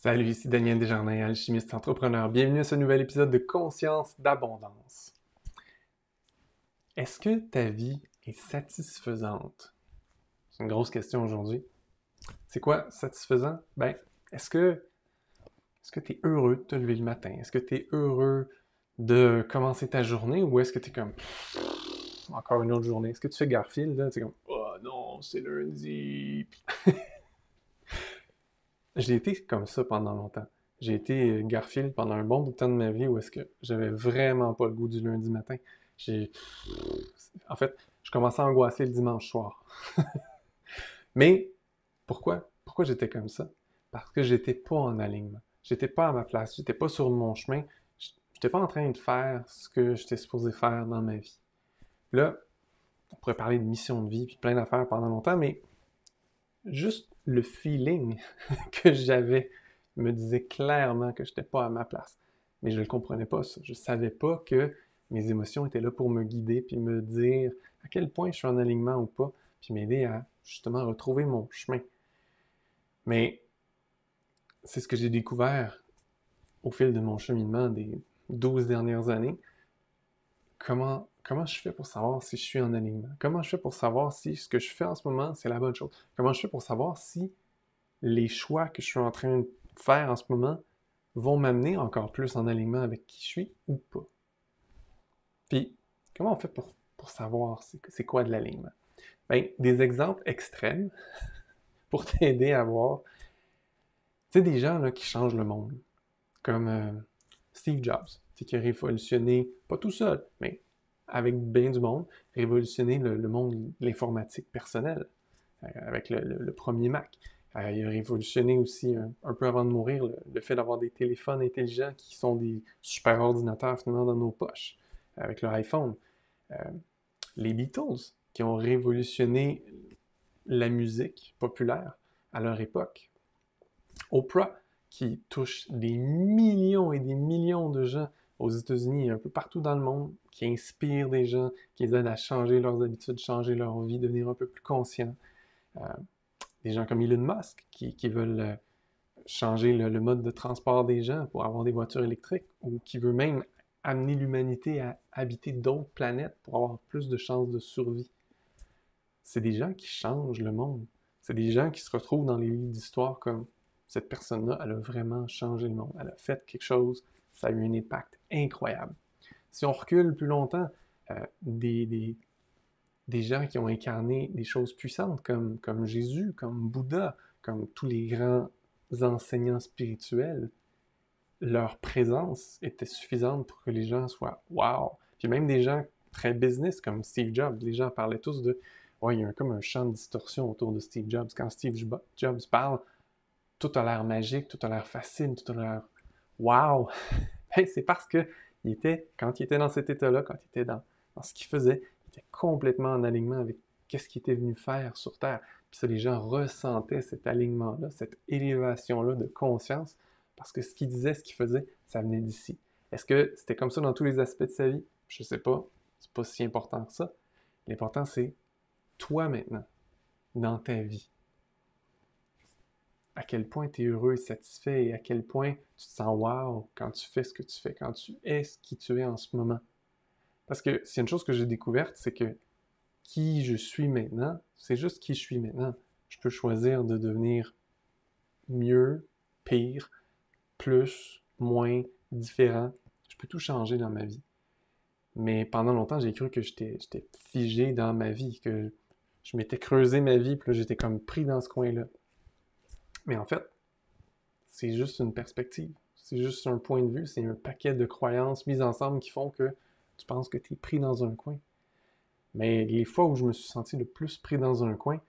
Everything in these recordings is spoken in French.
Salut, ici Daniel Desjardins, alchimiste entrepreneur. Bienvenue à ce nouvel épisode de Conscience d'abondance. Est-ce que ta vie est satisfaisante? C'est une grosse question aujourd'hui. C'est quoi satisfaisant? Est-ce que tu es heureux de te lever le matin? Est-ce que tu es heureux de commencer ta journée ou est-ce que tu es comme encore une autre journée? Est-ce que tu fais Garfield là? Tu es comme oh non, c'est lundi. J'ai été comme ça pendant longtemps. J'ai été Garfield pendant un bon bout de temps de ma vie où est-ce que j'avais vraiment pas le goût du lundi matin. J'ai... En fait, je commençais à angoisser le dimanche soir. Mais pourquoi? Pourquoi j'étais comme ça? Parce que j'étais pas en alignement. J'étais pas à ma place. J'étais pas sur mon chemin. J'étais pas en train de faire ce que j'étais supposé faire dans ma vie. Là, on pourrait parler de mission de vie puis plein d'affaires pendant longtemps, mais juste le feeling que j'avais me disait clairement que je n'étais pas à ma place. Mais je ne le comprenais pas, ça. Je ne savais pas que mes émotions étaient là pour me guider, puis me dire à quel point je suis en alignement ou pas, puis m'aider à justement retrouver mon chemin. Mais c'est ce que j'ai découvert au fil de mon cheminement des 12 dernières années. Comment je fais pour savoir si je suis en alignement? Comment je fais pour savoir si ce que je fais en ce moment, c'est la bonne chose? Comment je fais pour savoir si les choix que je suis en train de faire en ce moment vont m'amener encore plus en alignement avec qui je suis ou pas? Puis, comment on fait pour savoir c'est quoi de l'alignement? Ben, des exemples extrêmes pour t'aider à voir. Tu sais, des gens là, qui changent le monde, comme Steve Jobs, qui a révolutionné, pas tout seul, mais avec bien du monde, révolutionné le monde de l'informatique personnelle, avec le premier Mac. Il a révolutionné aussi, un peu avant de mourir, le fait d'avoir des téléphones intelligents qui sont des super ordinateurs finalement dans nos poches, avec leur iPhone. Euh, les Beatles, qui ont révolutionné la musique populaire à leur époque. Oprah, qui touche des millions et des millions de gens aux États-Unis et un peu partout dans le monde, qui inspire des gens, qui les aide à changer leurs habitudes, changer leur vie, devenir un peu plus conscients. Euh, des gens comme Elon Musk qui veulent changer le mode de transport des gens pour avoir des voitures électriques ou qui veut même amener l'humanité à habiter d'autres planètes pour avoir plus de chances de survie. C'est des gens qui changent le monde. C'est des gens qui se retrouvent dans les livres d'histoire comme cette personne-là, elle a vraiment changé le monde. Elle a fait quelque chose, ça a eu un impact incroyable. Si on recule plus longtemps, euh, des, des, des gens qui ont incarné des choses puissantes comme Jésus, comme Bouddha, comme tous les grands enseignants spirituels, leur présence était suffisante pour que les gens soient wow. Puis même des gens très business comme Steve Jobs, les gens parlaient tous de ouais, il y a comme un champ de distorsion autour de Steve Jobs. Quand Steve Jobs parle, tout a l'air magique, tout a l'air facile, tout a l'air wow. Ben, c'est parce que quand il était dans cet état-là, quand il était dans ce qu'il faisait, il était complètement en alignement avec qu'est-ce qu'il était venu faire sur Terre. Puis ça, les gens ressentaient cet alignement-là, cette élévation-là de conscience, parce que ce qu'il disait, ce qu'il faisait, ça venait d'ici. Est-ce que c'était comme ça dans tous les aspects de sa vie? Je sais pas. C'est pas si important que ça. L'important, c'est toi maintenant, dans ta vie. À quel point tu es heureux et satisfait et à quel point tu te sens wow quand tu fais ce que tu fais, quand tu es ce qui tu es en ce moment. Parce que s'il y a une chose que j'ai découverte, c'est que qui je suis maintenant, c'est juste qui je suis maintenant. Je peux choisir de devenir mieux, pire, plus, moins, différent. Je peux tout changer dans ma vie. Mais pendant longtemps, j'ai cru que j'étais figé dans ma vie, que je m'étais creusé ma vie, puis là, j'étais comme pris dans ce coin-là. Mais en fait, c'est juste une perspective. C'est juste un point de vue, c'est un paquet de croyances mises ensemble qui font que tu penses que tu es pris dans un coin. Mais les fois où je me suis senti le plus pris dans un coin,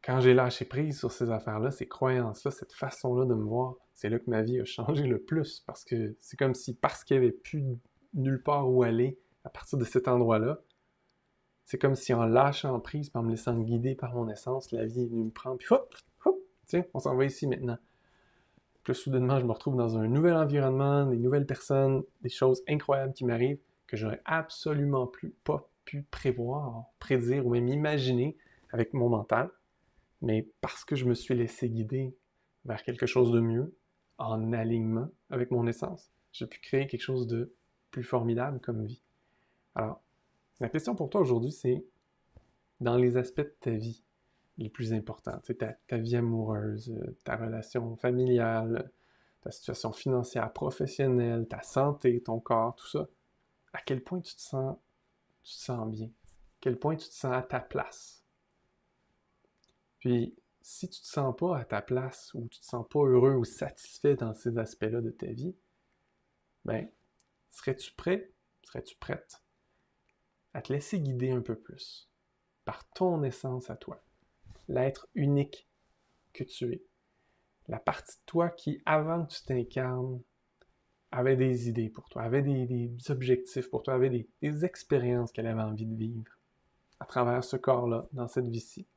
quand j'ai lâché prise sur ces affaires-là, ces croyances-là, cette façon-là de me voir, c'est là que ma vie a changé le plus. Parce que c'est comme si, parce qu'il n'y avait plus nulle part où aller à partir de cet endroit-là, c'est comme si en lâchant prise, en me laissant guider par mon essence, la vie est venue me prendre, puis hop, hop, tiens, on s'en va ici maintenant. Puis là, soudainement, je me retrouve dans un nouvel environnement, des nouvelles personnes, des choses incroyables qui m'arrivent que j'aurais absolument pas pu prévoir, prédire ou même imaginer avec mon mental. Mais parce que je me suis laissé guider vers quelque chose de mieux, en alignement avec mon essence. J'ai pu créer quelque chose de plus formidable comme vie. Alors, la question pour toi aujourd'hui, c'est dans les aspects de ta vie les plus importants, tu sais, ta vie amoureuse, ta relation familiale, ta situation financière, professionnelle, ta santé, ton corps, tout ça, à quel point tu te sens bien? À quel point tu te sens à ta place? Puis, si tu te sens pas à ta place ou tu te sens pas heureux ou satisfait dans ces aspects-là de ta vie, ben, serais-tu prêt, serais-tu prête à te laisser guider un peu plus par ton essence à toi, l'être unique que tu es, la partie de toi qui, avant que tu t'incarnes, avait des idées pour toi, avait des objectifs pour toi, avait des expériences qu'elle avait envie de vivre à travers ce corps-là, dans cette vie-ci.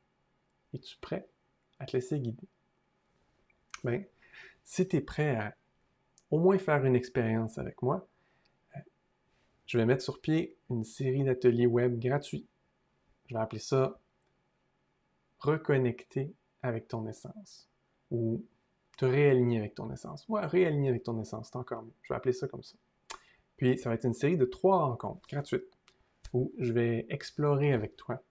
Es-tu prêt à te laisser guider? Ben, si tu es prêt à au moins faire une expérience avec moi, je vais mettre sur pied une série d'ateliers web gratuits. Je vais appeler ça Reconnecter avec ton essence ou te réaligner avec ton essence. Ouais, réaligner avec ton essence, c'est encore mieux. Je vais appeler ça comme ça. Puis, ça va être une série de 3 rencontres gratuites où je vais explorer avec toi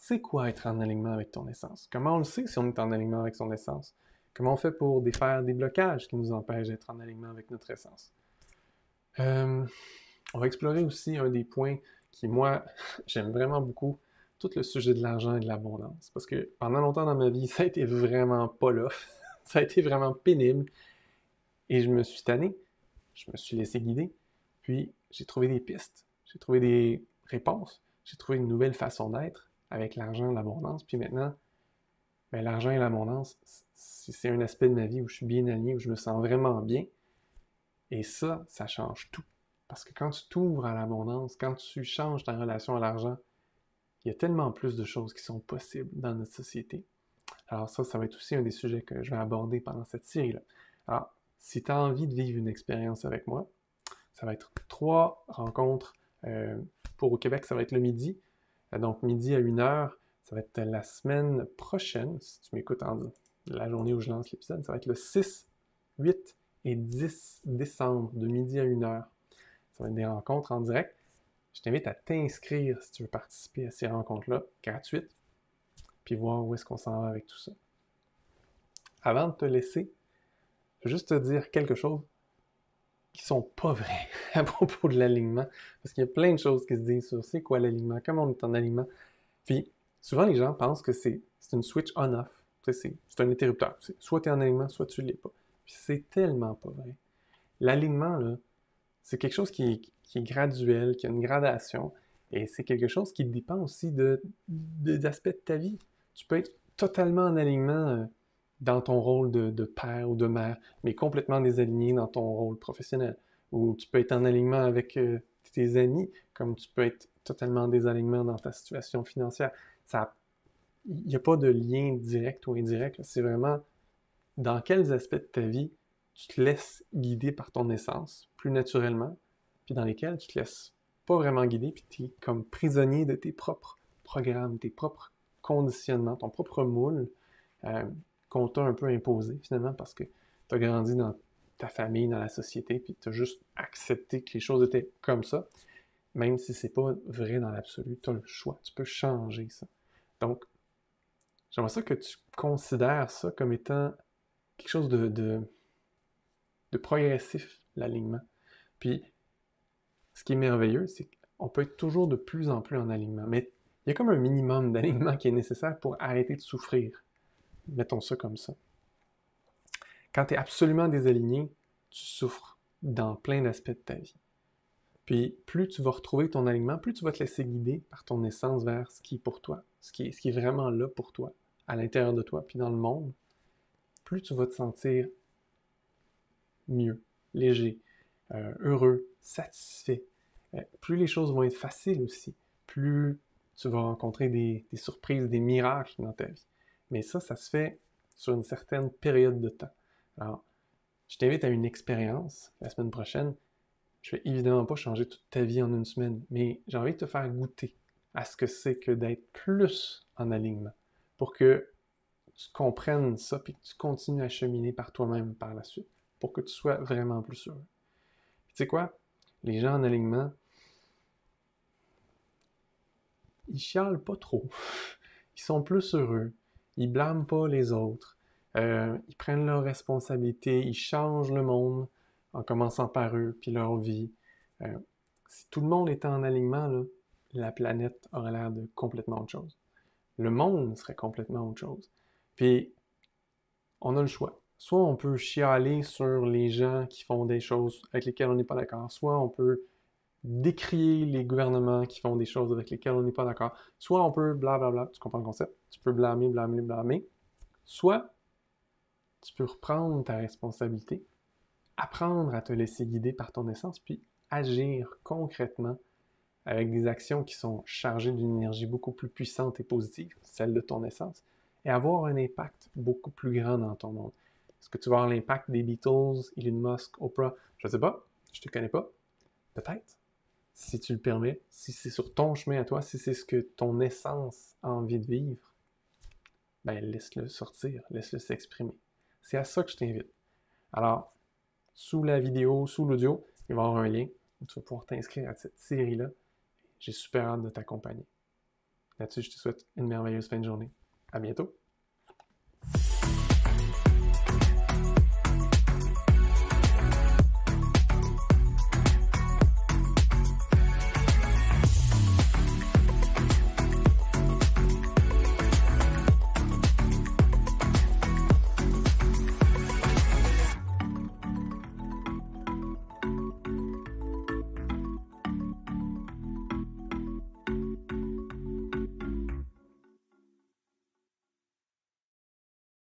c'est quoi être en alignement avec ton essence. Comment on le sait si on est en alignement avec son essence? Comment on fait pour défaire des blocages qui nous empêchent d'être en alignement avec notre essence? On va explorer aussi un des points qui, moi, j'aime vraiment beaucoup, tout le sujet de l'argent et de l'abondance. Parce que pendant longtemps dans ma vie, ça a été vraiment pas là. Ça a été vraiment pénible. Et je me suis tanné. Je me suis laissé guider. Puis, j'ai trouvé des pistes. J'ai trouvé des réponses. J'ai trouvé une nouvelle façon d'être avec l'argent et l'abondance. Puis maintenant, ben, l'argent et l'abondance, c'est un aspect de ma vie où je suis bien aligné, où je me sens vraiment bien. Et ça change tout. Parce que quand tu t'ouvres à l'abondance, quand tu changes ta relation à l'argent, il y a tellement plus de choses qui sont possibles dans notre société. Alors ça va être aussi un des sujets que je vais aborder pendant cette série-là. Alors, si tu as envie de vivre une expérience avec moi, ça va être 3 rencontres. Pour au Québec, ça va être le midi. Donc, midi à 1h, ça va être la semaine prochaine, si tu m'écoutes en la journée où je lance l'épisode, ça va être le 6, 8 et 10 décembre, de midi à 1h. Ça va être des rencontres en direct. Je t'invite à t'inscrire si tu veux participer à ces rencontres-là, gratuites, puis voir où est-ce qu'on s'en va avec tout ça. Avant de te laisser, je veux juste te dire quelque chose qui sont pas vraies à propos de l'alignement, parce qu'il y a plein de choses qui se disent sur c'est quoi l'alignement, comment on est en alignement. Puis, souvent les gens pensent que c'est une switch on-off, c'est un interrupteur. Soit tu es en alignement, soit tu l'es pas. Puis c'est tellement pas vrai. L'alignement, là, c'est quelque chose qui est graduel, qui a une gradation, et c'est quelque chose qui dépend aussi des aspects de ta vie. Tu peux être totalement en alignement dans ton rôle de père ou de mère, mais complètement désaligné dans ton rôle professionnel. Ou tu peux être en alignement avec tes amis, comme tu peux être totalement en désalignement dans ta situation financière. Il n'y a pas de lien direct ou indirect. C'est vraiment dans quels aspects de ta vie tu te laisses guider par ton essence, plus naturellement, puis dans lesquels tu te laisses pas vraiment guider, puis tu es comme prisonnier de tes propres programmes, tes propres conditionnements, ton propre moule qu'on t'a un peu imposé finalement parce que tu as grandi dans ta famille, dans la société, puis tu as juste accepté que les choses étaient comme ça, même si c'est pas vrai dans l'absolu, tu as le choix, tu peux changer ça. Donc, j'aimerais ça que tu considères ça comme étant quelque chose de progressif, l'alignement. Puis, ce qui est merveilleux, c'est qu'on peut être toujours de plus en plus en alignement, mais il y a comme un minimum d'alignement qui est nécessaire pour arrêter de souffrir. Mettons ça comme ça. Quand tu es absolument désaligné, tu souffres dans plein d'aspects de ta vie. Puis, plus tu vas retrouver ton alignement, plus tu vas te laisser guider par ton essence vers ce qui est pour toi, ce qui est vraiment là pour toi, à l'intérieur de toi, puis dans le monde, plus tu vas te sentir mieux, léger, heureux, satisfait. Plus les choses vont être faciles aussi, plus tu vas rencontrer des surprises, des miracles dans ta vie. Mais ça se fait sur une certaine période de temps. Alors, je t'invite à une expérience la semaine prochaine. Je vais évidemment pas changer toute ta vie en une semaine, mais j'ai envie de te faire goûter à ce que c'est que d'être plus en alignement pour que tu comprennes ça, puis que tu continues à cheminer par toi-même par la suite, pour que tu sois vraiment plus heureux. Tu sais quoi? Les gens en alignement, ils chialent pas trop. Ils sont plus heureux. Ils blâment pas les autres. Ils prennent leurs responsabilités. Ils changent le monde en commençant par eux, puis leur vie. Si tout le monde était en alignement, là, la planète aurait l'air de complètement autre chose. Le monde serait complètement autre chose. Puis, on a le choix. Soit on peut chialer sur les gens qui font des choses avec lesquelles on n'est pas d'accord, soit on peut décrier les gouvernements qui font des choses avec lesquelles on n'est pas d'accord, soit on peut blablabla, tu comprends le concept, tu peux blâmer, soit tu peux reprendre ta responsabilité, apprendre à te laisser guider par ton essence, puis agir concrètement avec des actions qui sont chargées d'une énergie beaucoup plus puissante et positive, celle de ton essence, et avoir un impact beaucoup plus grand dans ton monde. Est-ce que tu vas avoir l'impact des Beatles, Elon Musk, Oprah? Je ne sais pas, je ne te connais pas. Peut-être, si tu le permets, si c'est sur ton chemin à toi, si c'est ce que ton essence a envie de vivre, ben laisse-le sortir, laisse-le s'exprimer. C'est à ça que je t'invite. Alors, sous la vidéo, sous l'audio, il va y avoir un lien où tu vas pouvoir t'inscrire à cette série-là. J'ai super hâte de t'accompagner. Là-dessus, je te souhaite une merveilleuse fin de journée. À bientôt!